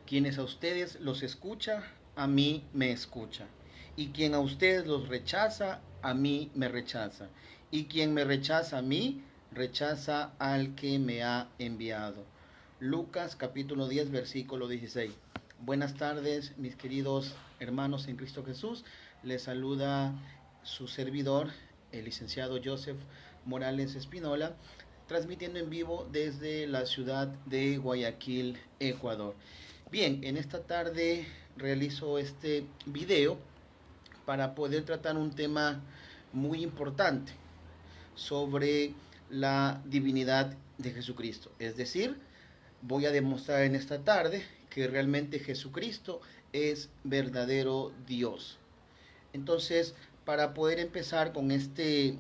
Quienes a ustedes los escucha, a mí me escucha. Y quien a ustedes los rechaza, a mí me rechaza. Y quien me rechaza a mí, rechaza al que me ha enviado. Lucas capítulo 10, versículo 16. Buenas tardes, mis queridos hermanos en Cristo Jesús. Les saluda su servidor, el licenciado Joseph Morales Espinola, transmitiendo en vivo desde la ciudad de Guayaquil, Ecuador. Bien, en esta tarde realizo este video para poder tratar un tema muy importante sobre la divinidad de Jesucristo. Es decir, voy a demostrar en esta tarde que realmente Jesucristo es verdadero Dios. Entonces, para poder empezar con este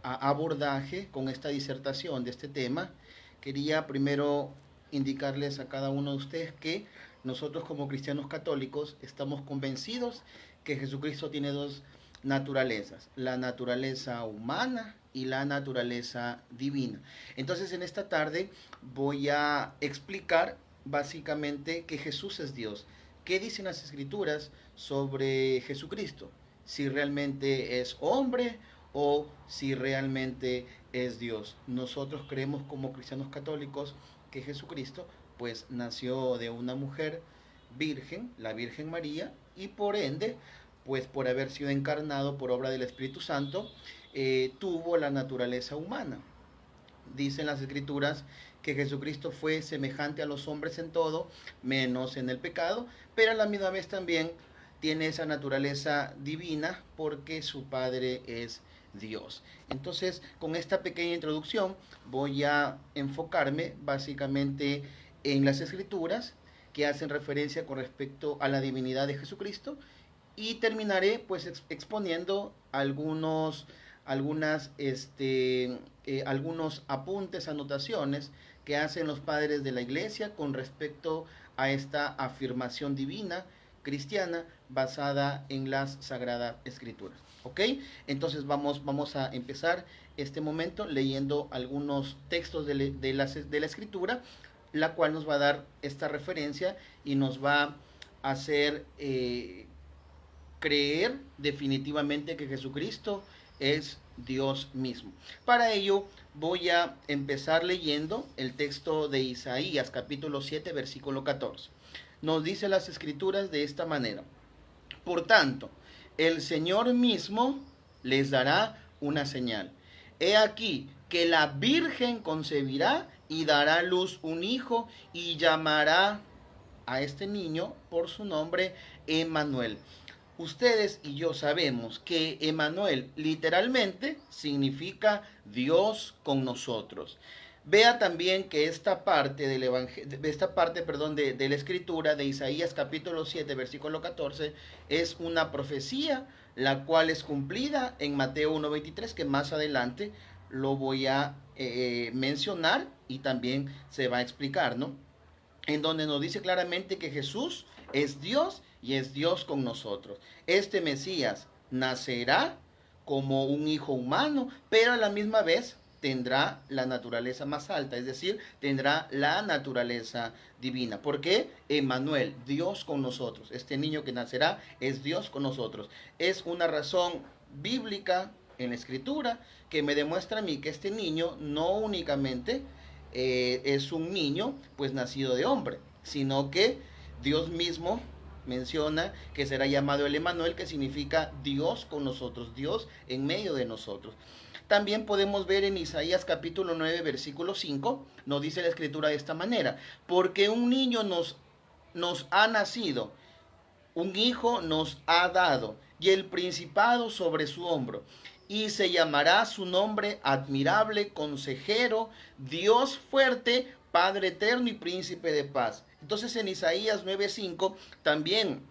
abordaje, con esta disertación de este tema, quería primero indicarles a cada uno de ustedes que nosotros como cristianos católicos estamos convencidos que Jesucristo tiene dos naturalezas, la naturaleza humana y la naturaleza divina. Entonces en esta tarde voy a explicar básicamente que Jesús es Dios. ¿Qué dicen las escrituras sobre Jesucristo? Si realmente es hombre o si realmente es Dios. Nosotros creemos como cristianos católicos que Jesucristo pues nació de una mujer virgen, la Virgen María, y por ende, pues por haber sido encarnado por obra del Espíritu Santo, tuvo la naturaleza humana. Dicen las escrituras que Jesucristo fue semejante a los hombres en todo, menos en el pecado, pero a la misma vez también tiene esa naturaleza divina porque su Padre es Dios. Entonces, con esta pequeña introducción voy a enfocarme básicamente en las escrituras que hacen referencia con respecto a la divinidad de Jesucristo y terminaré pues exponiendo algunos apuntes, anotaciones que hacen los padres de la iglesia con respecto a esta afirmación divina cristiana basada en las sagradas escrituras. ¿Ok? Entonces vamos a empezar este momento leyendo algunos textos de la escritura, la cual nos va a dar esta referencia y nos va a hacer creer definitivamente que Jesucristo es Dios mismo. Para ello voy a empezar leyendo el texto de Isaías capítulo 7 versículo 14. Nos dice las escrituras de esta manera: por tanto, el Señor mismo les dará una señal. He aquí que la Virgen concebirá y dará a luz un hijo y llamará a este niño por su nombre Emmanuel. Ustedes y yo sabemos que Emmanuel literalmente significa Dios con nosotros. Vea también que esta parte de la escritura de Isaías capítulo 7 versículo 14 es una profecía la cual es cumplida en Mateo 1:23, que más adelante lo voy a mencionar y también se va a explicar, ¿no? En donde nos dice claramente que Jesús es Dios y es Dios con nosotros. Este Mesías nacerá como un hijo humano, pero a la misma vez tendrá la naturaleza más alta, es decir, tendrá la naturaleza divina. ¿Por qué? Emmanuel, Dios con nosotros. Este niño que nacerá es Dios con nosotros. Es una razón bíblica en la escritura que me demuestra a mí que este niño no únicamente es un niño pues nacido de hombre, sino que Dios mismo menciona que será llamado el Emmanuel, que significa Dios con nosotros, Dios en medio de nosotros. También podemos ver en Isaías capítulo 9 versículo 5, nos dice la escritura de esta manera: porque un niño nos ha nacido, un hijo nos ha dado, y el principado sobre su hombro, y se llamará su nombre admirable, consejero, Dios fuerte, Padre eterno y príncipe de paz. Entonces en Isaías 9:5 también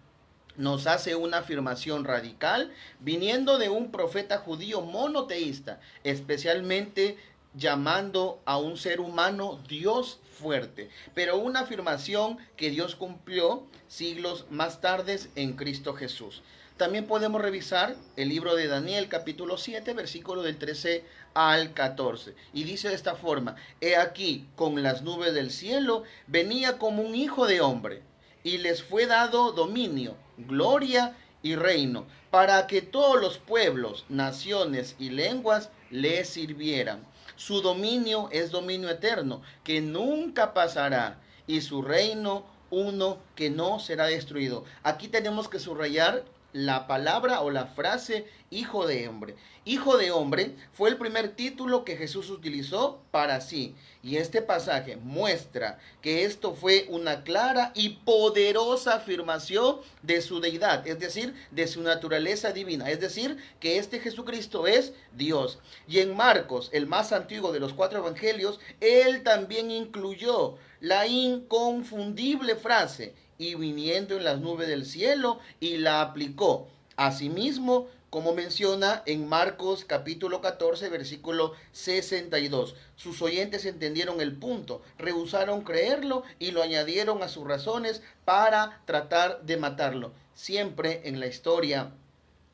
nos hace una afirmación radical viniendo de un profeta judío monoteísta, especialmente llamando a un ser humano Dios fuerte, pero una afirmación que Dios cumplió siglos más tarde en Cristo Jesús. También podemos revisar el libro de Daniel capítulo 7 versículo del 13 al 14 y dice de esta forma: he aquí con las nubes del cielo venía como un hijo de hombre, y les fue dado dominio, gloria y reino, para que todos los pueblos, naciones y lenguas le sirvieran. Su dominio es dominio eterno, que nunca pasará, y su reino uno que no será destruido. Aquí tenemos que subrayar la palabra o la frase hijo de hombre. Hijo de hombre fue el primer título que Jesús utilizó para sí. Y este pasaje muestra que esto fue una clara y poderosa afirmación de su deidad, es decir, de su naturaleza divina, es decir, que este Jesucristo es Dios. Y en Marcos, el más antiguo de los 4 evangelios, él también incluyó la inconfundible frase, y viniendo en las nubes del cielo, y la aplicó. Asimismo, como menciona en Marcos capítulo 14, versículo 62. Sus oyentes entendieron el punto, rehusaron creerlo y lo añadieron a sus razones para tratar de matarlo. Siempre en la historia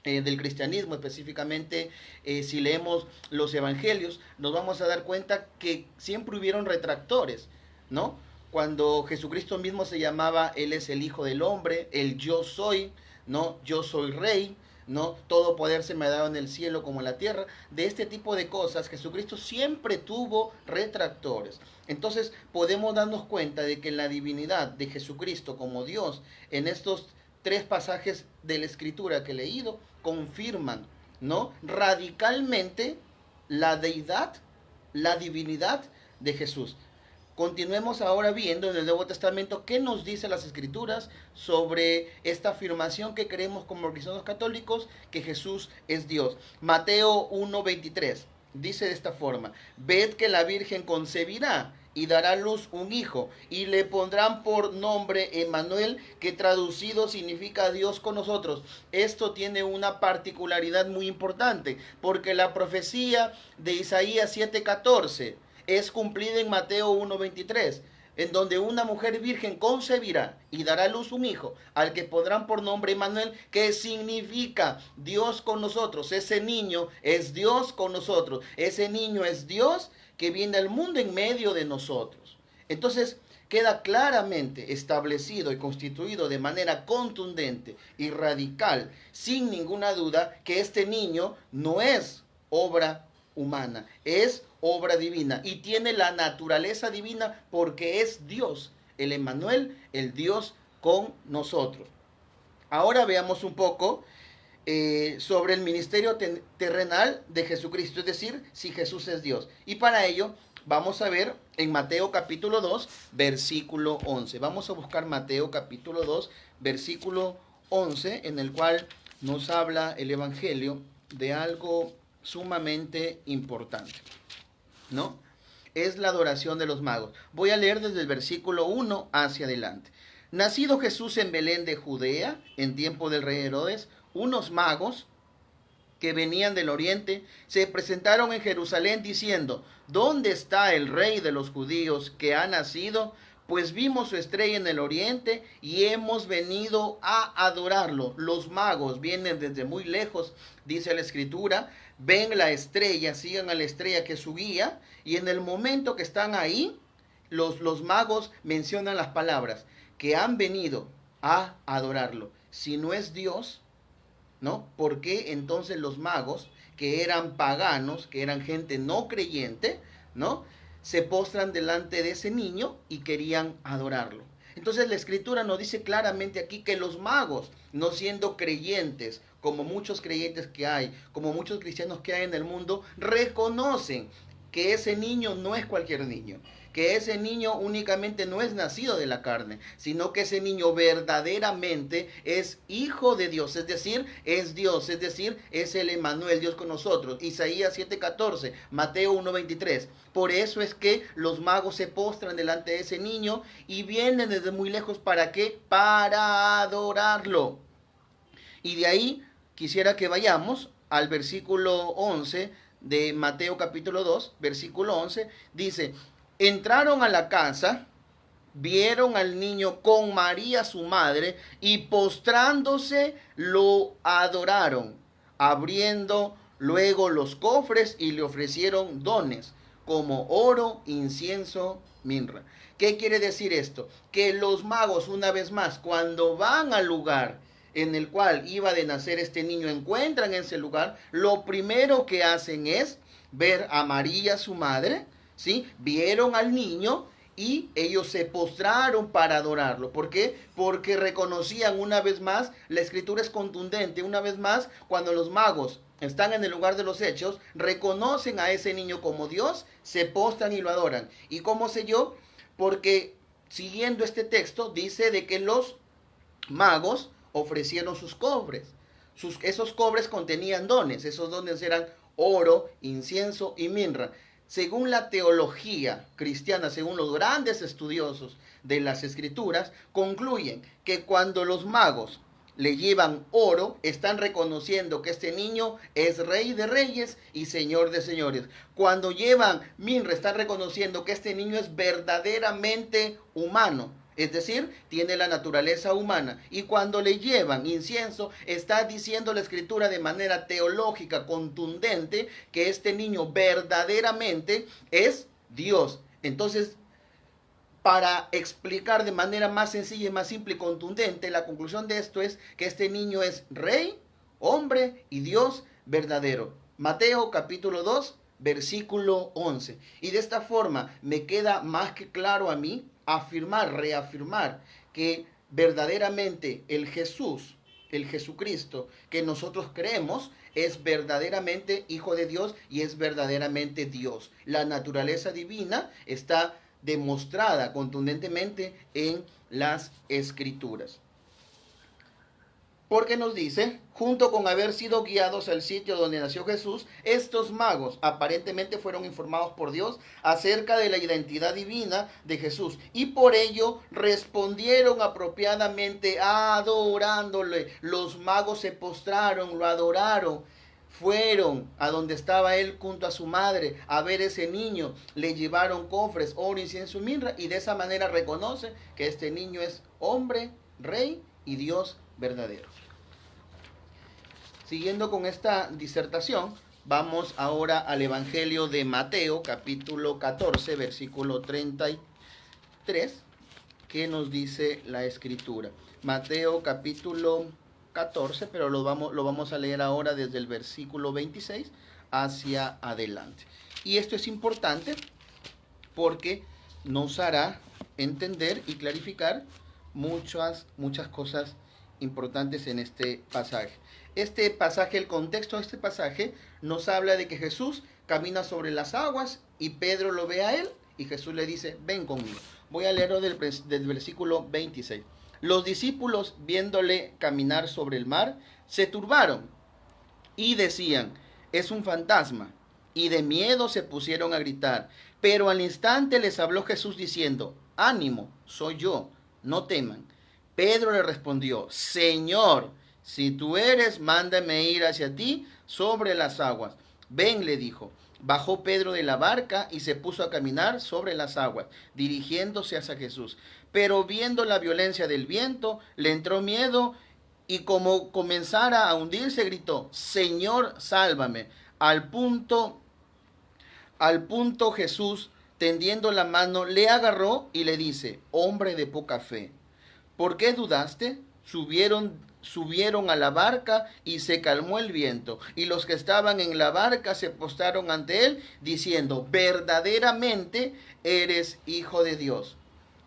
del cristianismo, específicamente si leemos los evangelios, nos vamos a dar cuenta que siempre hubieron retractores, ¿no? Cuando Jesucristo mismo se llamaba, Él es el Hijo del Hombre, el yo soy, ¿no? Yo soy Rey, ¿no? Todo poder se me ha dado en el cielo como en la tierra. De este tipo de cosas, Jesucristo siempre tuvo retractores. Entonces podemos darnos cuenta de que la divinidad de Jesucristo como Dios, en estos 3 pasajes de la Escritura que he leído, confirman, ¿no?, radicalmente la deidad, la divinidad de Jesús. Continuemos ahora viendo en el Nuevo Testamento qué nos dicen las Escrituras sobre esta afirmación que creemos como cristianos católicos, que Jesús es Dios. Mateo 1:23 dice de esta forma: ved que la Virgen concebirá y dará a luz un hijo, y le pondrán por nombre Emmanuel, que traducido significa Dios con nosotros. Esto tiene una particularidad muy importante, porque la profecía de Isaías 7:14 es cumplida en Mateo 1:23, en donde una mujer virgen concebirá y dará a luz un hijo, al que pondrán por nombre Emmanuel, que significa Dios con nosotros. Ese niño es Dios con nosotros. Ese niño es Dios que viene al mundo en medio de nosotros. Entonces queda claramente establecido y constituido de manera contundente y radical, sin ninguna duda, que este niño no es obra humana, es obra divina y tiene la naturaleza divina porque es Dios, el Emmanuel, el Dios con nosotros. Ahora veamos un poco sobre el ministerio terrenal de Jesucristo, es decir, si Jesús es Dios. Y para ello vamos a ver en Mateo capítulo 2, versículo 11. Vamos a buscar Mateo capítulo 2, versículo 11, en el cual nos habla el Evangelio de algo sumamente importante, ¿no? Es la adoración de los magos. Voy a leer desde el versículo 1 hacia adelante. Nacido Jesús en Belén de Judea, en tiempo del rey Herodes, unos magos que venían del oriente se presentaron en Jerusalén diciendo: ¿dónde está el rey de los judíos que ha nacido? Pues vimos su estrella en el oriente y hemos venido a adorarlo. Los magos vienen desde muy lejos, dice la Escritura, ven la estrella, sigan a la estrella que es su guía, y en el momento que están ahí, los magos mencionan las palabras, que han venido a adorarlo. Si no es Dios, ¿no? ¿Por qué entonces los magos, que eran paganos, que eran gente no creyente, ¿no?, se postran delante de ese niño y querían adorarlo? Entonces la Escritura nos dice claramente aquí que los magos, no siendo creyentes, como muchos creyentes que hay, como muchos cristianos que hay en el mundo, reconocen que ese niño no es cualquier niño, que ese niño únicamente no es nacido de la carne, sino que ese niño verdaderamente es hijo de Dios, es decir, es Dios, es decir, es el Emmanuel, Dios con nosotros. Isaías 7:14, Mateo 1:23. Por eso es que los magos se postran delante de ese niño y vienen desde muy lejos. ¿Para qué? Para adorarlo. Y de ahí quisiera que vayamos al versículo 11 de Mateo capítulo 2, versículo 11, dice: entraron a la casa, vieron al niño con María su madre y postrándose lo adoraron, abriendo luego los cofres y le ofrecieron dones: como oro, incienso, mirra. ¿Qué quiere decir esto? Que los magos, una vez más, cuando van al lugar en el cual iba de nacer este niño, encuentran ese lugar, lo primero que hacen es ver a María, su madre, ¿sí? Vieron al niño y ellos se postraron para adorarlo. ¿Por qué? Porque reconocían una vez más, la escritura es contundente, una vez más, cuando los magos están en el lugar de los hechos, reconocen a ese niño como Dios, se postran y lo adoran. ¿Y cómo sé yo? Porque siguiendo este texto dice de que los magos ofrecieron sus cobres. Esos cobres contenían dones, esos dones eran oro, incienso y mirra. Según la teología cristiana, según los grandes estudiosos de las escrituras, concluyen que cuando los magos le llevan oro, están reconociendo que este niño es rey de reyes y señor de señores. Cuando llevan mirra, están reconociendo que este niño es verdaderamente humano, es decir, tiene la naturaleza humana. Y cuando le llevan incienso, está diciendo la escritura de manera teológica contundente que este niño verdaderamente es Dios. Entonces, para explicar de manera más sencilla y más simple y contundente, la conclusión de esto es que este niño es rey, hombre y Dios verdadero. Mateo capítulo 2, versículo 11. Y de esta forma me queda más que claro a mí afirmar, reafirmar que verdaderamente el Jesús, el Jesucristo que nosotros creemos, es verdaderamente Hijo de Dios y es verdaderamente Dios. La naturaleza divina está demostrada contundentemente en las escrituras. Porque nos dice, junto con haber sido guiados al sitio donde nació Jesús, estos magos aparentemente fueron informados por Dios acerca de la identidad divina de Jesús y por ello respondieron apropiadamente adorándole. Los magos se postraron, lo adoraron. Fueron a donde estaba él junto a su madre a ver ese niño, le llevaron cofres, oro, incienso y mirra, y de esa manera reconoce que este niño es hombre, rey y Dios verdadero. Siguiendo con esta disertación, vamos ahora al Evangelio de Mateo, capítulo 14, versículo 33, que nos dice la escritura. Mateo capítulo 14, pero lo vamos a leer ahora desde el versículo 26 hacia adelante. Y esto es importante porque nos hará entender y clarificar muchas cosas importantes en este pasaje. Este pasaje, el contexto de este pasaje nos habla de que Jesús camina sobre las aguas y Pedro lo ve a él y Jesús le dice, ven conmigo. Voy a leerlo del versículo 26. Los discípulos, viéndole caminar sobre el mar, se turbaron y decían, es un fantasma. Y de miedo se pusieron a gritar. Pero al instante les habló Jesús diciendo, ánimo, soy yo, no teman. Pedro le respondió, Señor, si tú eres, mándame ir hacia ti sobre las aguas. Ven, le dijo. Bajó Pedro de la barca y se puso a caminar sobre las aguas, dirigiéndose hacia Jesús. Pero viendo la violencia del viento, le entró miedo y como comenzara a hundirse, gritó, Señor, sálvame. Al punto Jesús, tendiendo la mano, le agarró y le dice, hombre de poca fe, ¿por qué dudaste? Subieron a la barca y se calmó el viento. Y los que estaban en la barca se postraron ante él, diciendo, verdaderamente eres Hijo de Dios.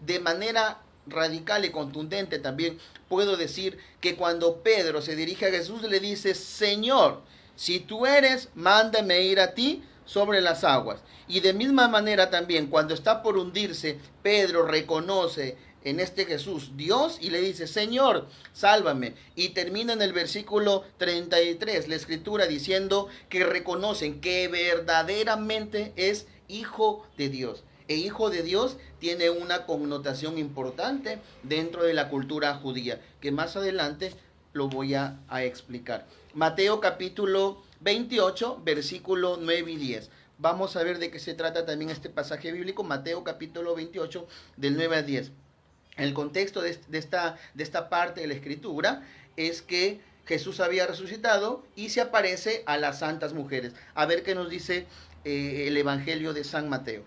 De manera radical y contundente también puedo decir que cuando Pedro se dirige a Jesús le dice, Señor, si tú eres, mándame ir a ti sobre las aguas. Y de misma manera también cuando está por hundirse, Pedro reconoce en este Jesús Dios y le dice, Señor, sálvame. Y termina en el versículo 33 la escritura diciendo que reconocen que verdaderamente es Hijo de Dios. E Hijo de Dios tiene una connotación importante dentro de la cultura judía, que más adelante lo voy a explicar. Mateo capítulo 28, versículo 9 y 10. Vamos a ver de qué se trata también este pasaje bíblico, Mateo capítulo 28, del 9 al 10. El contexto de esta parte de la escritura es que Jesús había resucitado y se aparece a las santas mujeres. A ver qué nos dice el Evangelio de San Mateo.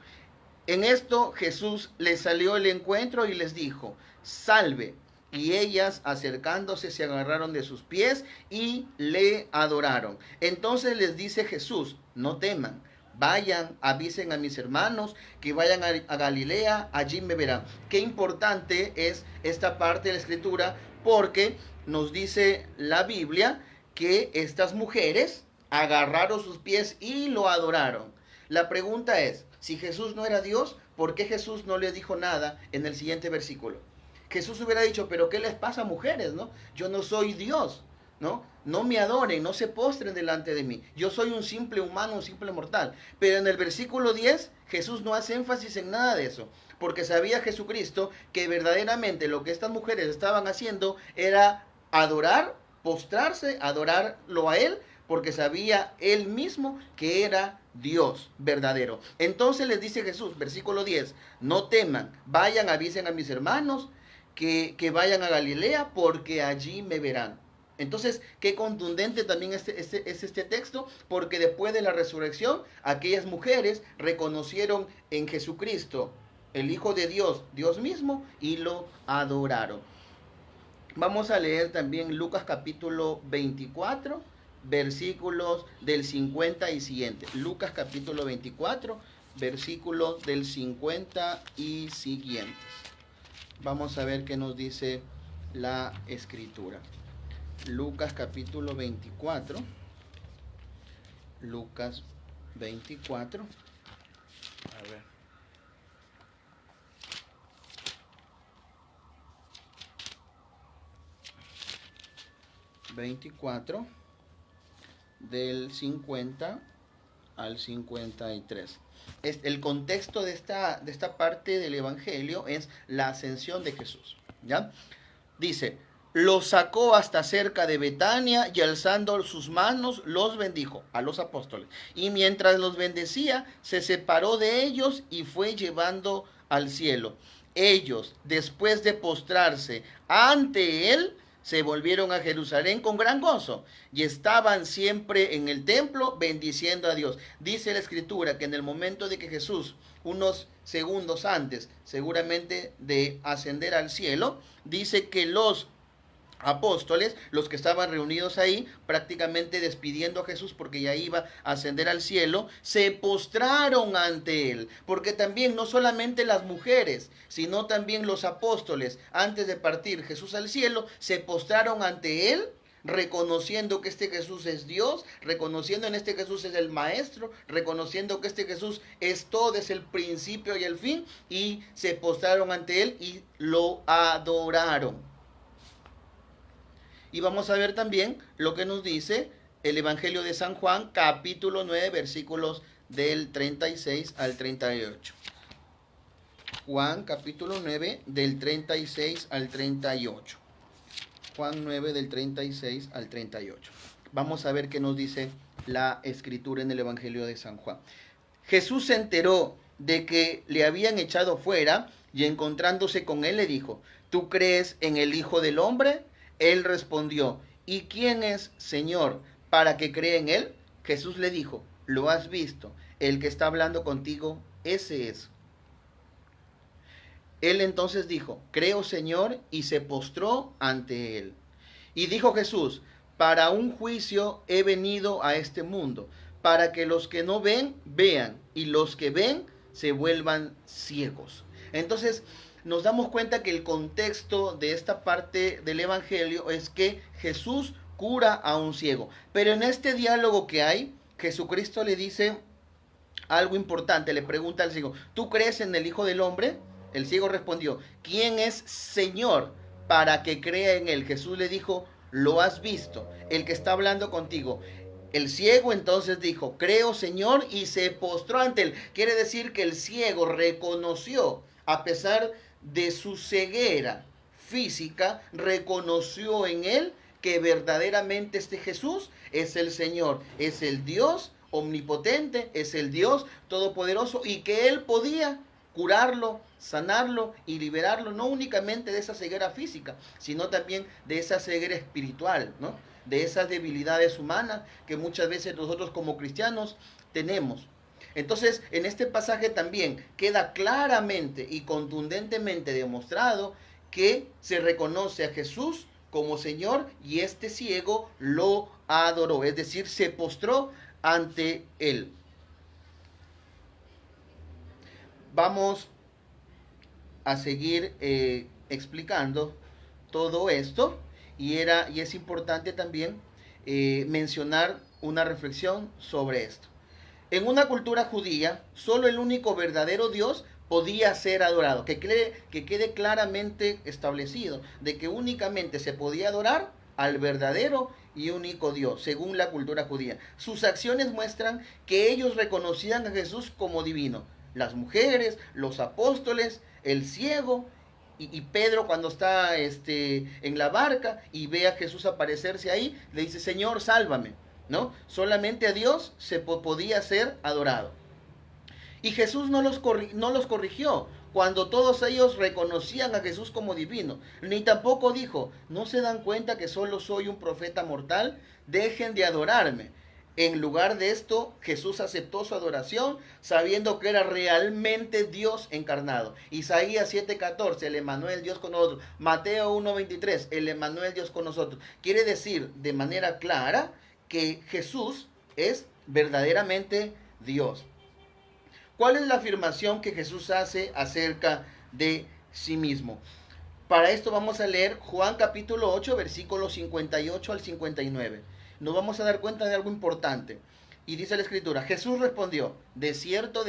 En esto Jesús les salió al encuentro y les dijo, salve. Y ellas, acercándose, se agarraron de sus pies y le adoraron. Entonces les dice Jesús, no teman, vayan, avisen a mis hermanos que vayan a Galilea, allí me verán. Qué importante es esta parte de la Escritura, porque nos dice la Biblia que estas mujeres agarraron sus pies y lo adoraron. La pregunta es, si Jesús no era Dios, ¿por qué Jesús no le dijo nada en el siguiente versículo? Jesús hubiera dicho, pero ¿qué les pasa, mujeres? ¿No? Yo no soy Dios, ¿no? No me adoren, no se postren delante de mí. Yo soy un simple humano, un simple mortal. Pero en el versículo 10, Jesús no hace énfasis en nada de eso, porque sabía Jesucristo que verdaderamente lo que estas mujeres estaban haciendo era adorar, postrarse, adorarlo a Él, porque sabía Él mismo que era Dios verdadero. Entonces les dice Jesús, versículo 10, no teman, vayan, avisen a mis hermanos que vayan a Galilea, porque allí me verán. Entonces, qué contundente también es este texto, porque después de la resurrección, aquellas mujeres reconocieron en Jesucristo, el Hijo de Dios, Dios mismo, y lo adoraron. Vamos a leer también Lucas capítulo 24, versículos del 50 y siguiente. Lucas capítulo 24, versículos del 50 y siguientes. Vamos a ver qué nos dice la Escritura. Lucas capítulo 24. Lucas 24. A ver. ...24... del 50 al 53. El contexto de esta parte del Evangelio es la ascensión de Jesús, ¿ya? Dice, los sacó hasta cerca de Betania y alzando sus manos los bendijo a los apóstoles. Y mientras los bendecía, se separó de ellos y fue llevando al cielo. Ellos, después de postrarse ante él, se volvieron a Jerusalén con gran gozo y estaban siempre en el templo bendiciendo a Dios. Dice la Escritura que en el momento de que Jesús, unos segundos antes, seguramente de ascender al cielo, dice que los apóstoles, los que estaban reunidos ahí, prácticamente despidiendo a Jesús porque ya iba a ascender al cielo, se postraron ante él, porque también no solamente las mujeres, sino también los apóstoles, antes de partir Jesús al cielo, se postraron ante él, reconociendo que este Jesús es Dios, reconociendo en este Jesús es el Maestro, reconociendo que este Jesús es todo, es el principio y el fin, y se postraron ante él y lo adoraron. Y vamos a ver también lo que nos dice el Evangelio de San Juan, capítulo 9, versículos del 36 al 38. Juan, capítulo 9, del 36 al 38. Juan 9, del 36 al 38. Vamos a ver qué nos dice la Escritura en el Evangelio de San Juan. Jesús se enteró de que le habían echado fuera y encontrándose con él le dijo, ¿tú crees en el Hijo del Hombre? Él respondió, ¿y quién es, Señor, para que crea en él? Jesús le dijo, lo has visto, el que está hablando contigo, ese es. Él entonces dijo, creo, Señor, y se postró ante él. Y dijo Jesús, para un juicio he venido a este mundo, para que los que no ven, vean, y los que ven, se vuelvan ciegos. Entonces, nos damos cuenta que el contexto de esta parte del Evangelio es que Jesús cura a un ciego. Pero en este diálogo que hay, Jesucristo le dice algo importante, le pregunta al ciego, ¿tú crees en el Hijo del Hombre? El ciego respondió, ¿quién es Señor para que crea en él? Jesús le dijo, lo has visto, el que está hablando contigo. El ciego entonces dijo, creo, Señor, y se postró ante él. Quiere decir que el ciego reconoció, a pesar de su ceguera física, reconoció en él que verdaderamente este Jesús es el Señor, es el Dios omnipotente, es el Dios todopoderoso y que él podía curarlo, sanarlo y liberarlo, no únicamente de esa ceguera física, sino también de esa ceguera espiritual, ¿no? De esas debilidades humanas que muchas veces nosotros como cristianos tenemos. Entonces, en este pasaje también queda claramente y contundentemente demostrado que se reconoce a Jesús como Señor y este ciego lo adoró, es decir, se postró ante él. Vamos a seguir explicando todo esto y es importante también mencionar una reflexión sobre esto. En una cultura judía, solo el único verdadero Dios podía ser adorado, que quede claramente establecido de que únicamente se podía adorar al verdadero y único Dios, según la cultura judía. Sus acciones muestran que ellos reconocían a Jesús como divino. Las mujeres, los apóstoles, el ciego y Pedro cuando está en la barca y ve a Jesús aparecerse ahí, le dice, Señor, sálvame. ¿No? Solamente a Dios se podía ser adorado. Y Jesús no los corrigió cuando todos ellos reconocían a Jesús como divino. Ni tampoco dijo, ¿no se dan cuenta que solo soy un profeta mortal? Dejen de adorarme. En lugar de esto, Jesús aceptó su adoración sabiendo que era realmente Dios encarnado. Isaías 7:14, el Emmanuel Dios con nosotros. Mateo 1:23, el Emmanuel Dios con nosotros. Quiere decir de manera clara que Jesús es verdaderamente Dios. ¿Cuál es la afirmación que Jesús hace acerca de sí mismo? Para esto vamos a leer Juan capítulo 8, versículos 58 al 59. Nos vamos a dar cuenta de algo importante. Y dice la Escritura, Jesús respondió, de cierto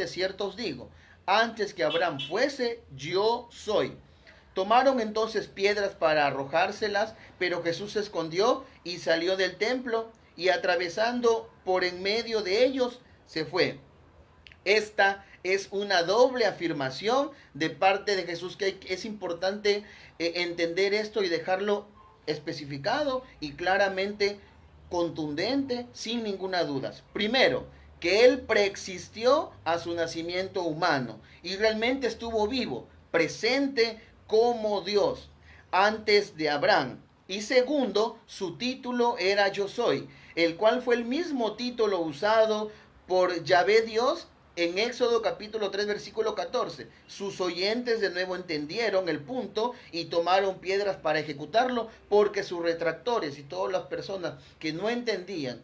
os digo, antes que Abraham fuese, yo soy. Tomaron entonces piedras para arrojárselas, pero Jesús se escondió y salió del templo y atravesando por en medio de ellos se fue. Esta es una doble afirmación de parte de Jesús, que es importante entender esto y dejarlo especificado y claramente contundente, sin ninguna duda. Primero, que Él preexistió a su nacimiento humano y realmente estuvo vivo, presente como Dios antes de Abraham. Y segundo, su título era Yo Soy, el cual fue el mismo título usado por Yahvé Dios en Éxodo capítulo 3 versículo 14. Sus oyentes de nuevo entendieron el punto y tomaron piedras para ejecutarlo, porque sus retractores y todas las personas que no entendían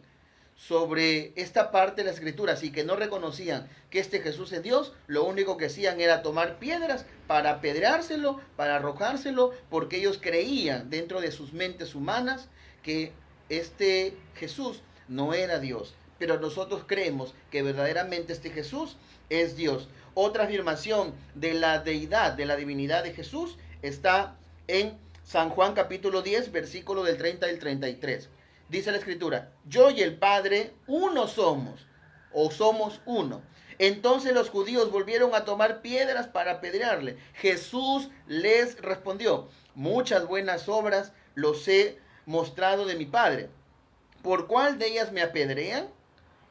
sobre esta parte de la escritura, así que no reconocían que este Jesús es Dios, lo único que hacían era tomar piedras para apedreárselo, para arrojárselo, porque ellos creían dentro de sus mentes humanas que este Jesús no era Dios. Pero nosotros creemos que verdaderamente este Jesús es Dios. Otra afirmación de la deidad, de la divinidad de Jesús, está en San Juan capítulo 10, versículo del 30 al 33. Dice la Escritura, yo y el Padre uno somos, o somos uno. Entonces los judíos volvieron a tomar piedras para apedrearle. Jesús les respondió, muchas buenas obras los he mostrado de mi Padre. ¿Por cuál de ellas me apedrean?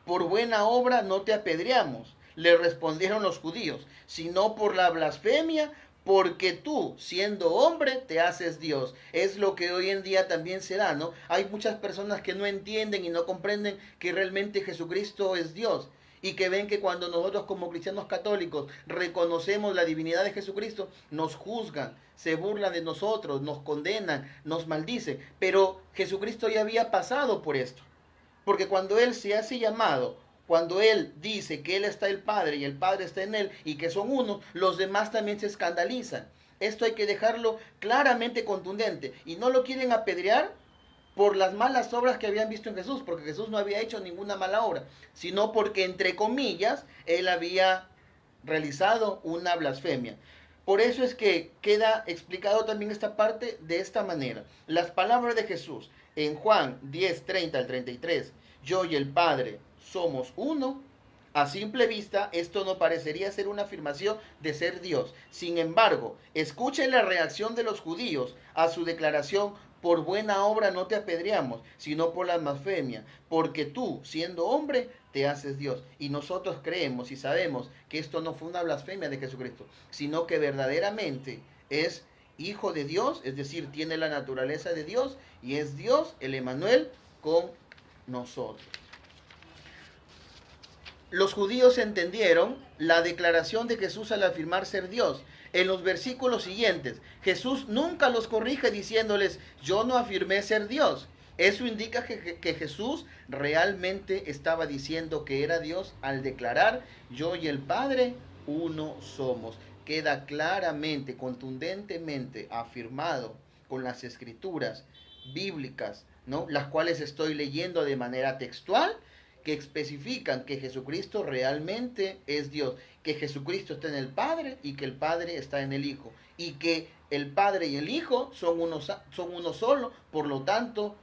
Por buena obra no te apedreamos, le respondieron los judíos, sino por la blasfemia, porque tú, siendo hombre, te haces Dios. Es lo que hoy en día también se da, ¿no? Hay muchas personas que no entienden y no comprenden que realmente Jesucristo es Dios. Y que ven que cuando nosotros como cristianos católicos reconocemos la divinidad de Jesucristo, nos juzgan, se burlan de nosotros, nos condenan, nos maldicen. Pero Jesucristo ya había pasado por esto. Porque cuando Él se hace llamado, cuando Él dice que Él está el Padre y el Padre está en Él y que son uno, los demás también se escandalizan. Esto hay que dejarlo claramente contundente. Y no lo quieren apedrear por las malas obras que habían visto en Jesús, porque Jesús no había hecho ninguna mala obra, sino porque, entre comillas, Él había realizado una blasfemia. Por eso es que queda explicado también esta parte de esta manera. Las palabras de Jesús en Juan 10, 30 al 33, yo y el Padre somos uno. A simple vista, esto no parecería ser una afirmación de ser Dios. Sin embargo, escuchen la reacción de los judíos a su declaración, por buena obra no te apedreamos, sino por la blasfemia, porque tú, siendo hombre, te haces Dios. Y nosotros creemos y sabemos que esto no fue una blasfemia de Jesucristo, sino que verdaderamente es Hijo de Dios, es decir, tiene la naturaleza de Dios y es Dios, el Emmanuel, con nosotros. los judíos entendieron la declaración de Jesús al afirmar ser Dios. En los versículos siguientes, Jesús nunca los corrige diciéndoles, yo no afirmé ser Dios. Eso indica que Jesús realmente estaba diciendo que era Dios al declarar, yo y el Padre uno somos. Queda claramente, contundentemente afirmado con las escrituras bíblicas, ¿no? Las cuales estoy leyendo de manera textual, que especifican que Jesucristo realmente es Dios, que Jesucristo está en el Padre y que el Padre está en el Hijo, y que el Padre y el Hijo son uno solo, por lo tanto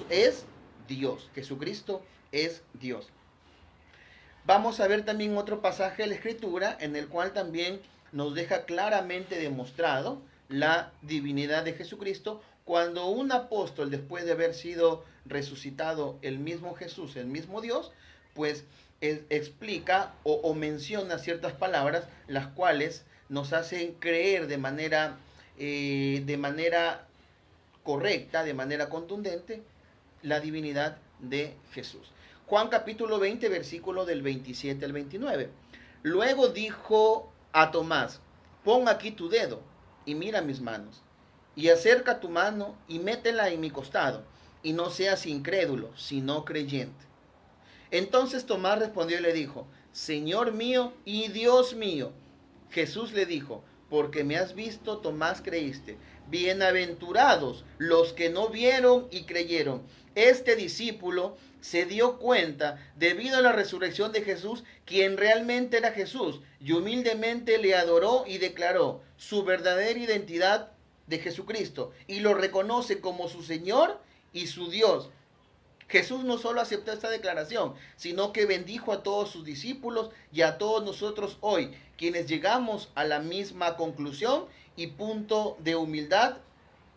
es Dios. Jesucristo es Dios. Vamos a ver también otro pasaje de la Escritura en el cual también nos deja claramente demostrado la divinidad de Jesucristo, cuando un apóstol, después de haber sido resucitado el mismo Jesús, el mismo Dios, pues explica o menciona ciertas palabras, las cuales nos hacen creer de manera correcta, de manera contundente, la divinidad de Jesús. Juan capítulo 20, versículo del 27 al 29. Luego dijo a Tomás, pon aquí tu dedo y mira mis manos, y acerca tu mano y métela en mi costado, y no seas incrédulo, sino creyente. Entonces Tomás respondió y le dijo, Señor mío y Dios mío. Jesús le dijo, porque me has visto, Tomás, creíste. Bienaventurados los que no vieron y creyeron. Este discípulo se dio cuenta, debido a la resurrección de Jesús, quien realmente era Jesús, y humildemente le adoró y declaró su verdadera identidad de Jesucristo, y lo reconoce como su Señor y su Dios. Jesús no solo aceptó esta declaración, sino que bendijo a todos sus discípulos y a todos nosotros hoy, quienes llegamos a la misma conclusión y punto de humildad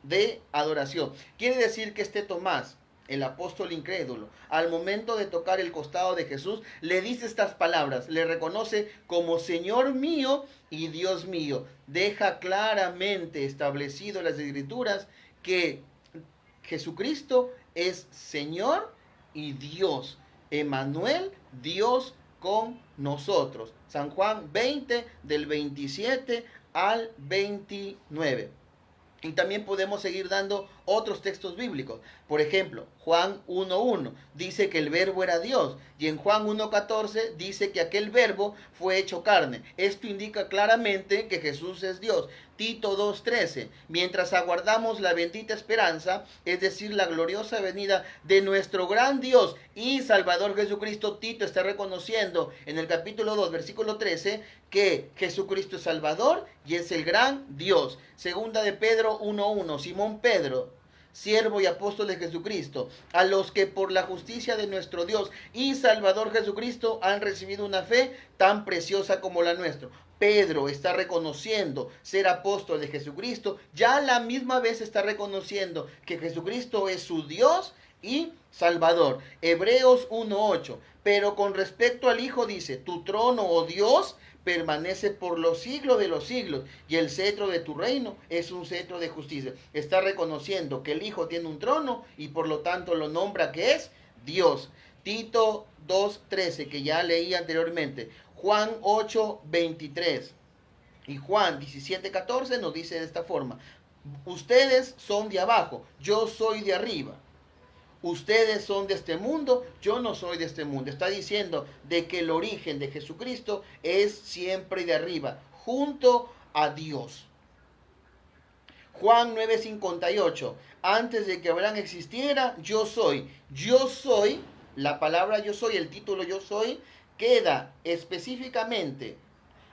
de adoración. Quiere decir que este Tomás, el apóstol incrédulo, al momento de tocar el costado de Jesús, le dice estas palabras, le reconoce como Señor mío y Dios mío. Deja claramente establecido en las Escrituras que Jesucristo es Señor y Dios. Emmanuel, Dios con nosotros. San Juan 20, del 27 al 29. Y también podemos seguir dando otros textos bíblicos. Por ejemplo, Juan 1.1 dice que el verbo era Dios. Y en Juan 1.14 dice que aquel verbo fue hecho carne. Esto indica claramente que Jesús es Dios. Tito 2.13, mientras aguardamos la bendita esperanza, es decir, la gloriosa venida de nuestro gran Dios y Salvador Jesucristo, Tito está reconociendo en el capítulo 2, versículo 13, que Jesucristo es Salvador y es el gran Dios. Segunda de Pedro 1.1, Simón Pedro, siervo y apóstol de Jesucristo, a los que por la justicia de nuestro Dios y Salvador Jesucristo han recibido una fe tan preciosa como la nuestra. Pedro está reconociendo ser apóstol de Jesucristo, ya a la misma vez está reconociendo que Jesucristo es su Dios y Salvador. Hebreos 1.8, pero con respecto al Hijo dice, tu trono, oh Dios, permanece por los siglos de los siglos, y el cetro de tu reino es un cetro de justicia. Está reconociendo que el Hijo tiene un trono y por lo tanto lo nombra que es Dios. Tito 2.13, que ya leí anteriormente. Juan 8.23 y Juan 17.14 nos dice de esta forma, ustedes son de abajo, yo soy de arriba. Ustedes son de este mundo, yo no soy de este mundo. Está diciendo de que el origen de Jesucristo es siempre de arriba, junto a Dios. Juan 9:58, antes de que Abraham existiera, yo soy. Yo soy, la palabra yo soy, el título yo soy, queda específicamente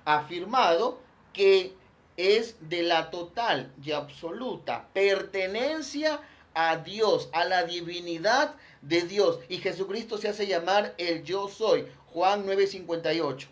afirmado que es de la total y absoluta pertenencia a Dios, a la divinidad de Dios. Y Jesucristo se hace llamar el yo soy. Juan 9:58.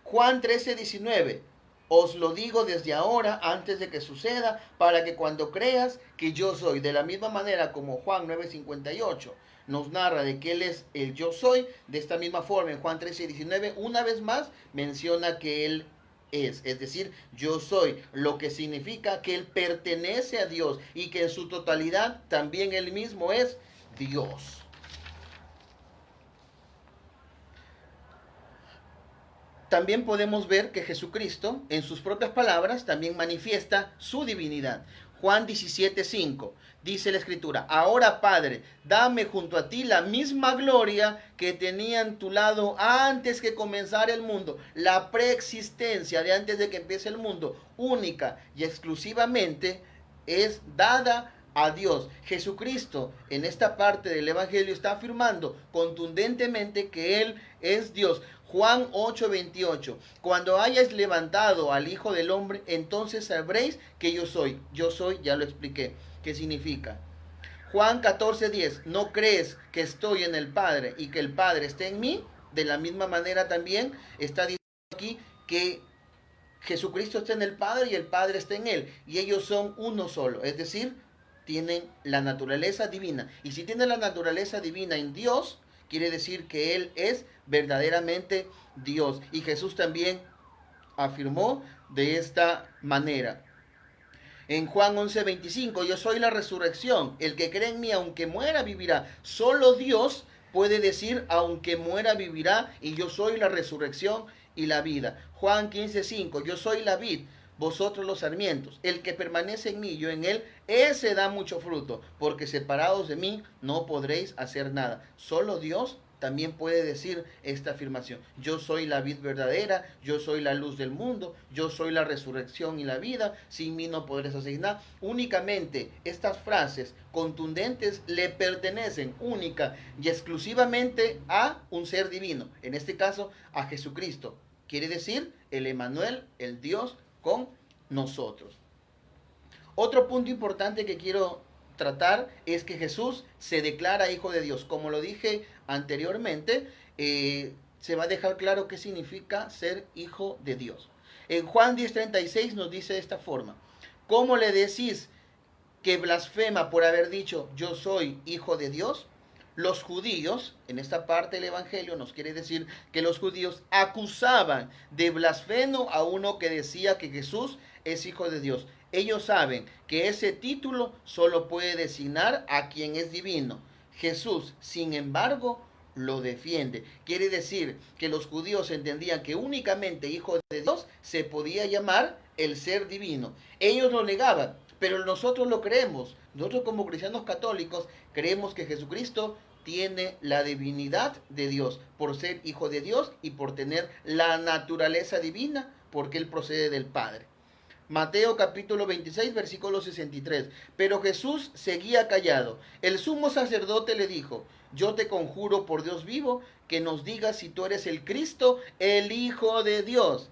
Juan 13:19. Os lo digo desde ahora, antes de que suceda, para que cuando creas que yo soy, de la misma manera como Juan 9:58 nos narra de que Él es el yo soy, de esta misma forma en Juan 13:19, una vez más menciona que Él es decir, yo soy, lo que significa que Él pertenece a Dios y que en su totalidad también Él mismo es Dios. también podemos ver que Jesucristo, en sus propias palabras, también manifiesta su divinidad. Juan 17:5 dice la Escritura: ahora, Padre, dame junto a ti la misma gloria que tenía en tu lado antes que comenzara el mundo. La preexistencia de antes de que empiece el mundo, única y exclusivamente, es dada a Dios. Jesucristo en esta parte del Evangelio está afirmando contundentemente que Él es Dios. Juan 8:28: cuando hayáis levantado al Hijo del Hombre, entonces sabréis que yo soy. Yo soy, ya lo expliqué. ¿Qué significa? Juan 14:10: ¿no crees que estoy en el Padre y que el Padre esté en mí? De la misma manera también está diciendo aquí que Jesucristo está en el Padre y el Padre está en Él. Y ellos son uno solo. Es decir, tienen la naturaleza divina. Y si tienen la naturaleza divina en Dios, quiere decir que Él es verdaderamente Dios. Y Jesús también afirmó de esta manera. En Juan 11:25: yo soy la resurrección. El que cree en mí, aunque muera, vivirá. Solo Dios puede decir: aunque muera, vivirá. Y yo soy la resurrección y la vida. Juan 15:5: yo soy la vid, vosotros los sarmientos. El que permanece en mí, yo en él, ese da mucho fruto, porque separados de mí no podréis hacer nada. Solo Dios también puede decir esta afirmación: yo soy la vid verdadera, yo soy la luz del mundo, yo soy la resurrección y la vida, sin mí no podréis hacer nada. Únicamente estas frases contundentes le pertenecen única y exclusivamente a un ser divino, en este caso a Jesucristo. Quiere decir el Emmanuel, el Dios con nosotros. Otro punto importante que quiero tratar es que Jesús se declara hijo de Dios. Como lo dije anteriormente, se va a dejar claro qué significa ser hijo de Dios. En Juan 10:36 nos dice de esta forma: ¿cómo le decís que blasfema por haber dicho yo soy hijo de Dios? Los judíos, en esta parte del Evangelio nos quiere decir que los judíos acusaban de blasfemo a uno que decía que Jesús es hijo de Dios. Ellos saben que ese título solo puede designar a quien es divino. Jesús, sin embargo, lo defiende. Quiere decir que los judíos entendían que únicamente hijo de Dios se podía llamar el ser divino. Ellos lo negaban, pero nosotros lo creemos. Nosotros, como cristianos católicos, creemos que Jesucristo tiene la divinidad de Dios por ser hijo de Dios y por tener la naturaleza divina, porque Él procede del Padre. Mateo capítulo 26, versículo 63. Pero Jesús seguía callado. El sumo sacerdote le dijo: yo te conjuro por Dios vivo, que nos digas si tú eres el Cristo, el Hijo de Dios.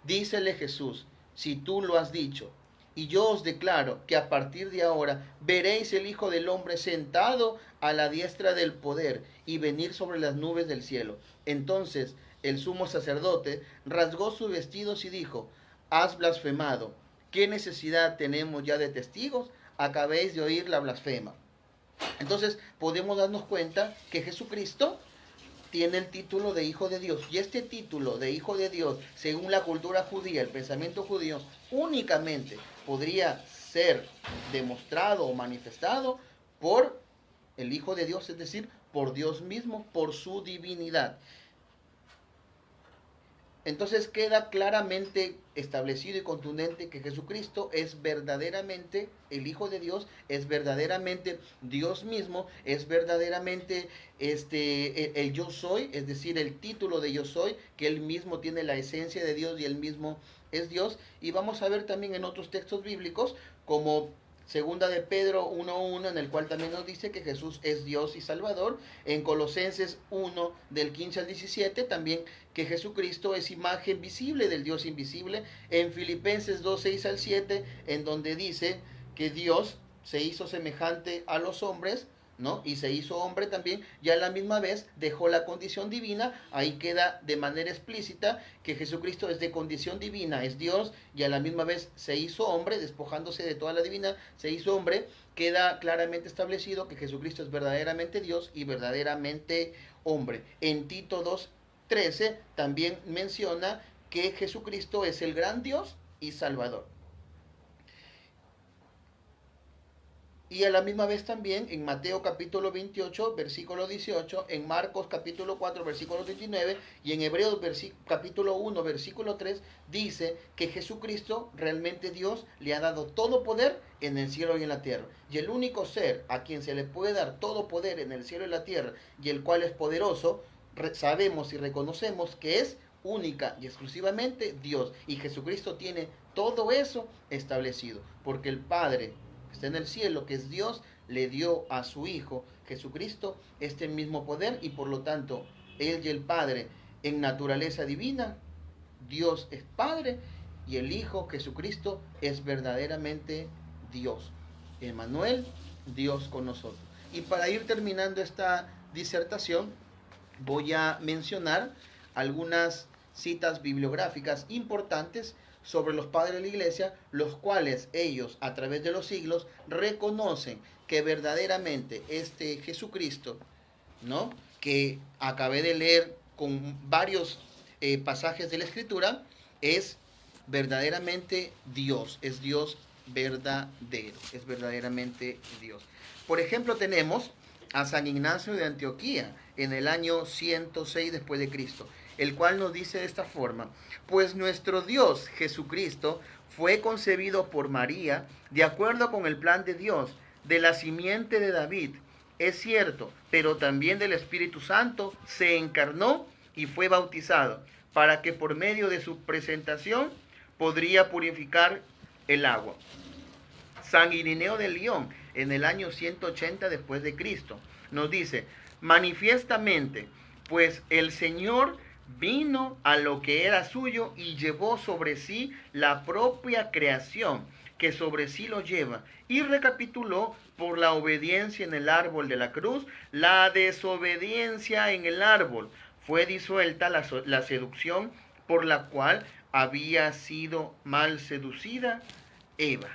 Dícele Jesús: si tú lo has dicho, y yo os declaro que a partir de ahora veréis el Hijo del Hombre sentado a la diestra del poder y venir sobre las nubes del cielo. Entonces el sumo sacerdote rasgó sus vestidos y dijo: has blasfemado. ¿Qué necesidad tenemos ya de testigos? Acabéis de oír la blasfema. Entonces podemos darnos cuenta que Jesucristo tiene el título de Hijo de Dios. Y este título de Hijo de Dios, según la cultura judía, el pensamiento judío, únicamente podría ser demostrado o manifestado por el Hijo de Dios, es decir, por Dios mismo, por su divinidad. Entonces queda claramente establecido y contundente que Jesucristo es verdaderamente el Hijo de Dios, es verdaderamente Dios mismo, es verdaderamente el yo soy, es decir, el título de yo soy, que Él mismo tiene la esencia de Dios y Él mismo es Dios. Y vamos a ver también en otros textos bíblicos, como Segunda de Pedro 1:1, en el cual también nos dice que Jesús es Dios y Salvador. En Colosenses 1, del 15 al 17, también que Jesucristo es imagen visible del Dios invisible. En Filipenses 2, 6 al 7, en donde dice que Dios se hizo semejante a los hombres, ¿no? Y se hizo hombre también, y a la misma vez dejó la condición divina. Ahí queda de manera explícita que Jesucristo es de condición divina, es Dios, y a la misma vez se hizo hombre, despojándose de toda la divina, se hizo hombre. Queda claramente establecido que Jesucristo es verdaderamente Dios y verdaderamente hombre. En Tito 2:13 también menciona que Jesucristo es el gran Dios y Salvador. Y a la misma vez también en Mateo capítulo 28, versículo 18, en Marcos capítulo 4, versículo 29 y en Hebreos capítulo 1, versículo 3, dice que Jesucristo, realmente Dios, le ha dado todo poder en el cielo y en la tierra. Y el único ser a quien se le puede dar todo poder en el cielo y la tierra y el cual es poderoso, sabemos y reconocemos que es única y exclusivamente Dios. Y Jesucristo tiene todo eso establecido, porque el Padre está en el cielo, que es Dios, le dio a su Hijo Jesucristo este mismo poder y por lo tanto Él y el Padre en naturaleza divina, Dios es Padre y el Hijo Jesucristo es verdaderamente Dios. Emmanuel, Dios con nosotros. Y para ir terminando esta disertación, voy a mencionar algunas citas bibliográficas importantes sobre los padres de la iglesia, los cuales ellos a través de los siglos reconocen que verdaderamente este Jesucristo, ¿no?, que acabé de leer con varios pasajes de la Escritura, es verdaderamente Dios, es Dios verdadero, es verdaderamente Dios. Por ejemplo, tenemos a San Ignacio de Antioquía en el año 106 después de Cristo, el cual nos dice de esta forma: pues nuestro Dios Jesucristo fue concebido por María de acuerdo con el plan de Dios, de la simiente de David, es cierto, pero también del Espíritu Santo se encarnó y fue bautizado, para que por medio de su presentación podría purificar el agua. San Irineo de León, en el año 180 después de Cristo, nos dice: manifiestamente, pues el Señor vino a lo que era suyo y llevó sobre sí la propia creación, que sobre sí lo lleva, y recapituló por la obediencia en el árbol de la cruz, la desobediencia en el árbol. Fue disuelta la seducción por la cual había sido mal seducida Eva.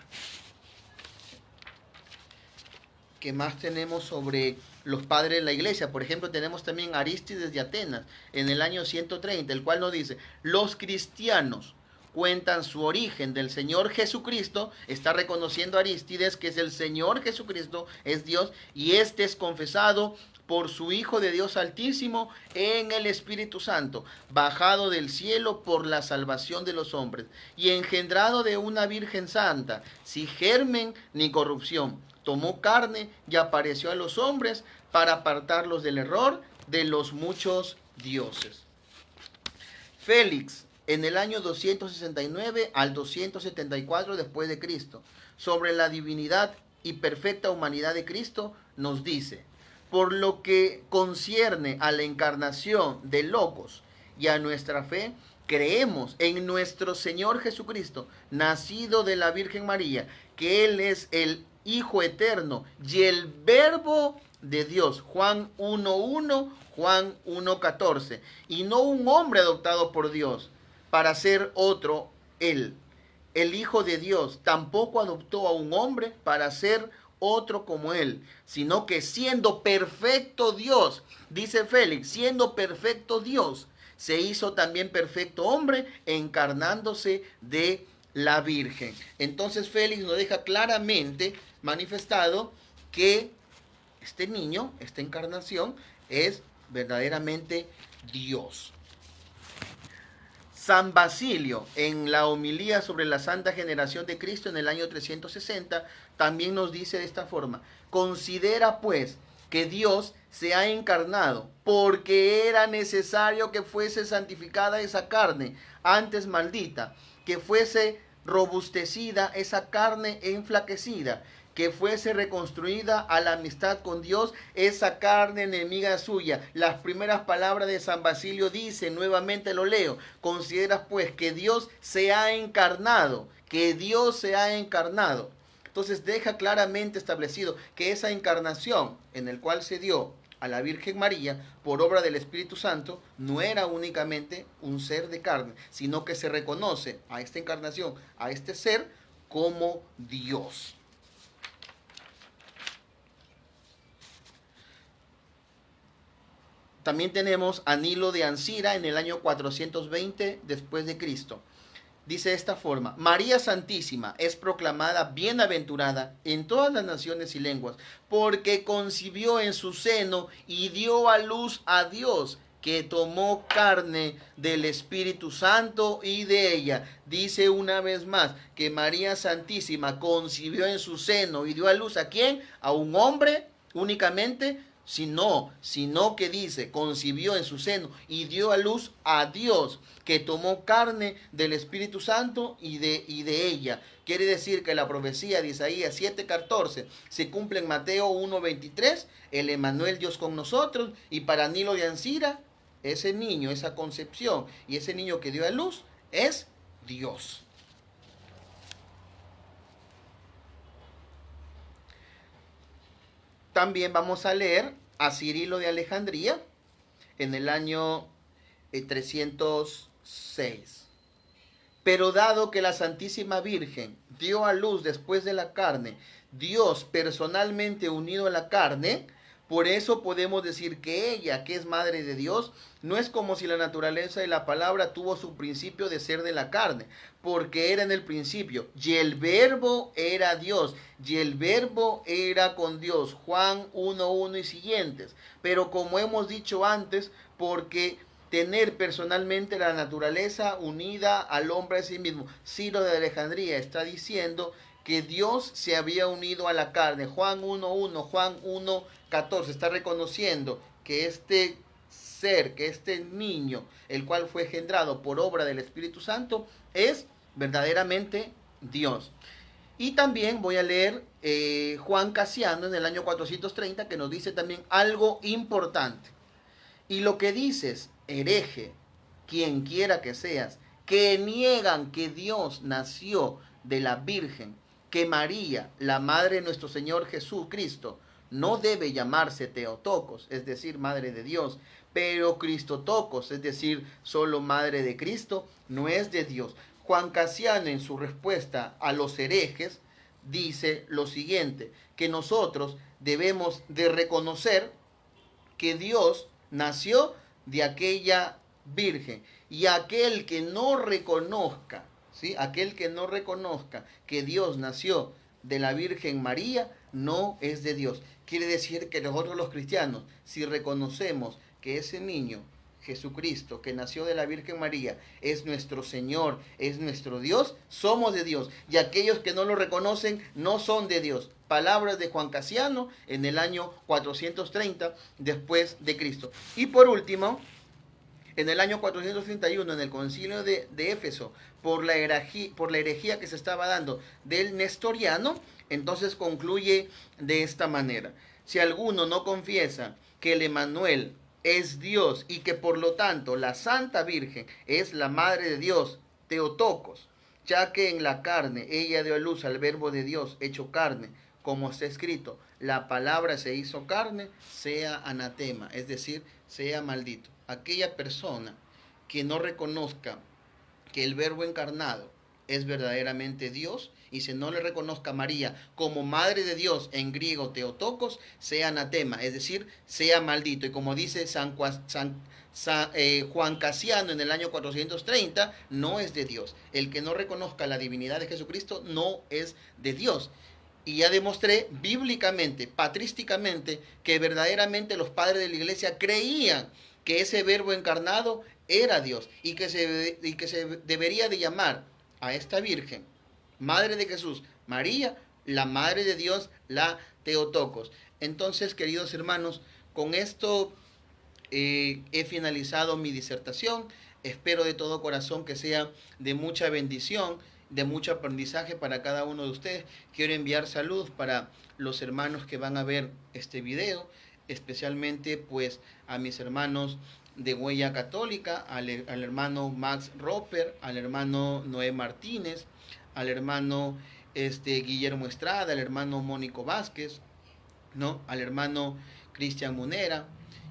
¿Qué más tenemos sobre los padres de la iglesia? Por ejemplo, tenemos también a Arístides de Atenas en el año 130, el cual nos dice: los cristianos cuentan su origen del Señor Jesucristo. Está reconociendo Arístides que es el Señor Jesucristo, es Dios, y este es confesado por su Hijo de Dios Altísimo en el Espíritu Santo, bajado del cielo por la salvación de los hombres, y engendrado de una Virgen Santa, sin germen ni corrupción. Tomó carne y apareció a los hombres para apartarlos del error de los muchos dioses. Félix, en el año 269 al 274 después de Cristo, sobre la divinidad y perfecta humanidad de Cristo, nos dice: por lo que concierne a la encarnación de Logos y a nuestra fe, creemos en nuestro Señor Jesucristo, nacido de la Virgen María, que Él es el Hijo eterno y el Verbo de Dios. Juan 1:1, Juan 1:14. Y no un hombre adoptado por Dios para ser otro Él. El Hijo de Dios tampoco adoptó a un hombre para ser otro como Él, sino que siendo perfecto Dios, dice Félix, siendo perfecto Dios, se hizo también perfecto hombre, encarnándose de la Virgen. Entonces Félix nos deja claramente manifestado que este niño, esta encarnación, es verdaderamente Dios. San Basilio, en la homilía sobre la Santa Generación de Cristo en el año 360, también nos dice de esta forma: considera pues que Dios se ha encarnado porque era necesario que fuese santificada esa carne antes maldita, que fuese robustecida esa carne enflaquecida, que fuese reconstruida a la amistad con Dios esa carne enemiga suya. Las primeras palabras de San Basilio dicen, nuevamente lo leo: considera pues que Dios se ha encarnado, que Dios se ha encarnado. Entonces deja claramente establecido que esa encarnación en el cual se dio a la Virgen María por obra del Espíritu Santo no era únicamente un ser de carne, sino que se reconoce a esta encarnación, a este ser, como Dios. También tenemos a Nilo de Ancira en el año 420 después de Cristo. dice de esta forma: María Santísima es proclamada bienaventurada en todas las naciones y lenguas, porque concibió en su seno y dio a luz a Dios, que tomó carne del Espíritu Santo y de ella. Dice una vez más que María Santísima concibió en su seno y dio a luz, ¿a quién? ¿A un hombre únicamente? Sino que dice, concibió en su seno y dio a luz a Dios, que tomó carne del Espíritu Santo y de ella. Quiere decir que la profecía de Isaías 7:14 se cumple en Mateo 1:23, el Emmanuel, Dios con nosotros, y para Nilo de Ancira, ese niño, esa concepción y ese niño que dio a luz es Dios. También vamos a leer a Cirilo de Alejandría en el año 306. Pero dado que la Santísima Virgen dio a luz después de la carne, Dios personalmente unido a la carne, por eso podemos decir que ella, que es madre de Dios, no es como si la naturaleza de la palabra tuvo su principio de ser de la carne, porque era en el principio, y el verbo era Dios, y el verbo era con Dios. Juan 1:1 y siguientes. Pero como hemos dicho antes, porque tener personalmente la naturaleza unida al hombre a sí mismo. Ciro de Alejandría está diciendo que Dios se había unido a la carne. Juan 1:1, Juan 1:14 está reconociendo que este ser, que este niño, el cual fue engendrado por obra del Espíritu Santo, es verdaderamente Dios. Y también voy a leer Juan Casiano en el año 430, que nos dice también algo importante. Y lo que dices, hereje, quien quiera que seas, que niegan que Dios nació de la Virgen, que María, la madre de nuestro Señor Jesucristo, no debe llamarse Teotocos, es decir, madre de Dios, pero Cristotocos, es decir, solo madre de Cristo, no es de Dios. Juan Casiano, en su respuesta a los herejes, dice lo siguiente, que nosotros debemos de reconocer que Dios nació de aquella virgen, y aquel que no reconozca, ¿sí? Aquel que no reconozca que Dios nació de la Virgen María, no es de Dios. Quiere decir que nosotros los cristianos, si reconocemos que ese niño, Jesucristo, que nació de la Virgen María, es nuestro Señor, es nuestro Dios, somos de Dios. Y aquellos que no lo reconocen no son de Dios. Palabras de Juan Casiano en el año 430 después de Cristo. Y por último, en el año 431, en el concilio de Éfeso, por la herejía que se estaba dando del nestoriano, entonces concluye de esta manera: si alguno no confiesa que el Emmanuel es Dios y que por lo tanto la Santa Virgen es la Madre de Dios, Teotocos, ya que en la carne ella dio a luz al verbo de Dios hecho carne, como está escrito, la palabra se hizo carne, sea anatema, es decir, sea maldito. Aquella persona que no reconozca que el verbo encarnado es verdaderamente Dios, y si no le reconozca a María como Madre de Dios, en griego Teotocos, sea anatema, es decir, sea maldito. Y como dice Juan Casiano en el año 430, no es de Dios. El que no reconozca la divinidad de Jesucristo no es de Dios. Y ya demostré bíblicamente, patrísticamente, que verdaderamente los padres de la iglesia creían que ese verbo encarnado era Dios, y que se debería de llamar a esta Virgen, Madre de Jesús, María, la Madre de Dios, la Teotocos. Entonces, queridos hermanos, con esto he finalizado mi disertación. Espero de todo corazón que sea de mucha bendición, de mucho aprendizaje para cada uno de ustedes. Quiero enviar saludos para los hermanos que van a ver este video, especialmente pues a mis hermanos de Huella Católica, al hermano Max Roper, al hermano Noé Martínez, al hermano Guillermo Estrada, al hermano Mónico Vázquez, ¿no? Al hermano Cristian Munera.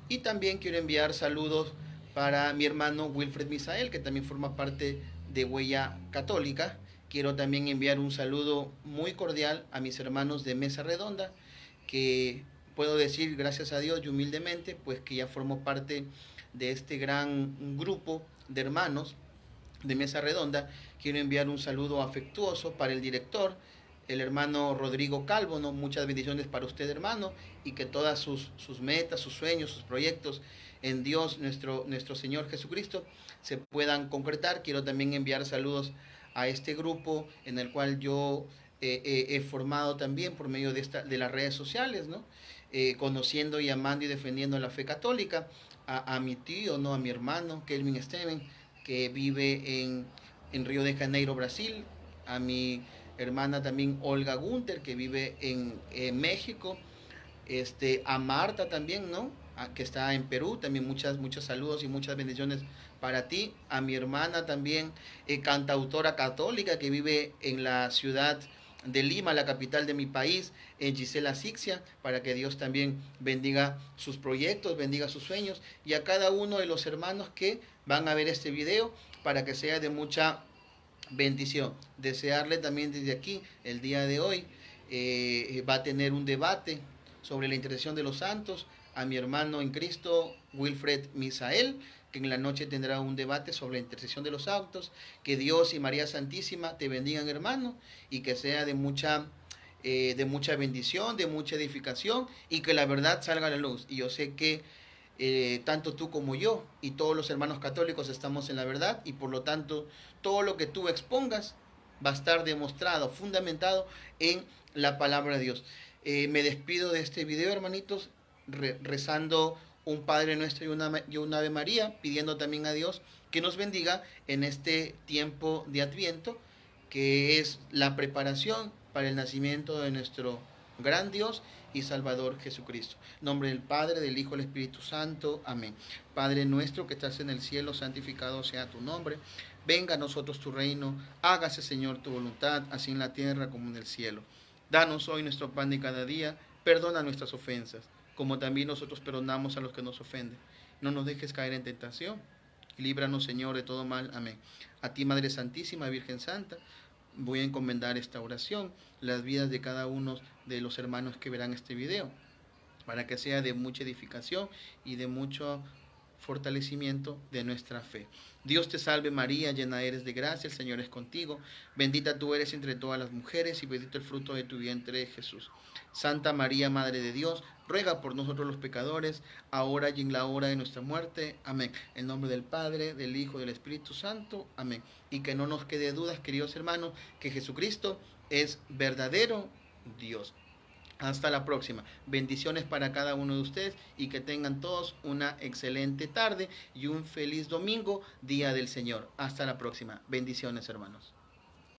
Y también quiero enviar saludos para mi hermano Wilfred Misael, que también forma parte de Huella Católica. Quiero también enviar un saludo muy cordial a mis hermanos de Mesa Redonda, que puedo decir, gracias a Dios y humildemente, pues que ya formo parte de este gran grupo de hermanos de Mesa Redonda, quiero enviar un saludo afectuoso para el director, el hermano Rodrigo Calvo, ¿no? Muchas bendiciones para usted, hermano, y que todas sus metas, sus sueños, sus proyectos en Dios, nuestro Señor Jesucristo, se puedan concretar. Quiero también enviar saludos a este grupo en el cual yo he formado también por medio de las redes sociales, ¿no? Conociendo y amando y defendiendo la fe católica, a mi tío, ¿no? A mi hermano, Kelvin Steven, que vive en Río de Janeiro, Brasil, a mi hermana también Olga Gunter, que vive en México, a Marta también, ¿no? Que está en Perú, también muchos saludos y muchas bendiciones para ti, a mi hermana también, cantautora católica que vive en la ciudad de Lima, la capital de mi país, Gisela Sixia, para que Dios también bendiga sus proyectos, bendiga sus sueños, y a cada uno de los hermanos que van a ver este video, para que sea de mucha bendición. Desearle también desde aquí, el día de hoy, va a tener un debate sobre la intercesión de los santos, a mi hermano en Cristo, Wilfred Misael, que en la noche tendrá un debate sobre la intercesión de los santos. Que Dios y María Santísima te bendigan, hermano, y que sea de mucha bendición, de mucha edificación, y que la verdad salga a la luz. Y yo sé que tanto tú como yo y todos los hermanos católicos estamos en la verdad, y por lo tanto todo lo que tú expongas va a estar demostrado, fundamentado en la palabra de Dios. Me despido de este video, hermanitos, rezando un Padre Nuestro y una Ave María, pidiendo también a Dios que nos bendiga en este tiempo de Adviento, que es la preparación para el nacimiento de nuestro gran Dios y Salvador Jesucristo. En nombre del Padre, del Hijo y del Espíritu Santo. Amén. Padre nuestro que estás en el cielo, santificado sea tu nombre. Venga a nosotros tu reino. Hágase, Señor, tu voluntad, así en la tierra como en el cielo. Danos hoy nuestro pan de cada día. Perdona nuestras ofensas, como también nosotros perdonamos a los que nos ofenden. No nos dejes caer en tentación. Líbranos, Señor, de todo mal. Amén. A ti, Madre Santísima, Virgen Santa, voy a encomendar esta oración, las vidas de cada uno de los hermanos que verán este video, para que sea de mucha edificación y de mucho fortalecimiento de nuestra fe. Dios te salve María, llena eres de gracia, el Señor es contigo, bendita tú eres entre todas las mujeres y bendito el fruto de tu vientre, Jesús. Santa María, Madre de Dios, ruega por nosotros los pecadores, ahora y en la hora de nuestra muerte. Amén. En nombre del Padre, del Hijo y del Espíritu Santo. Amén. Y que no nos quede dudas, queridos hermanos, que Jesucristo es verdadero Dios. Hasta la próxima. Bendiciones para cada uno de ustedes y que tengan todos una excelente tarde y un feliz domingo, Día del Señor. Hasta la próxima. Bendiciones, hermanos.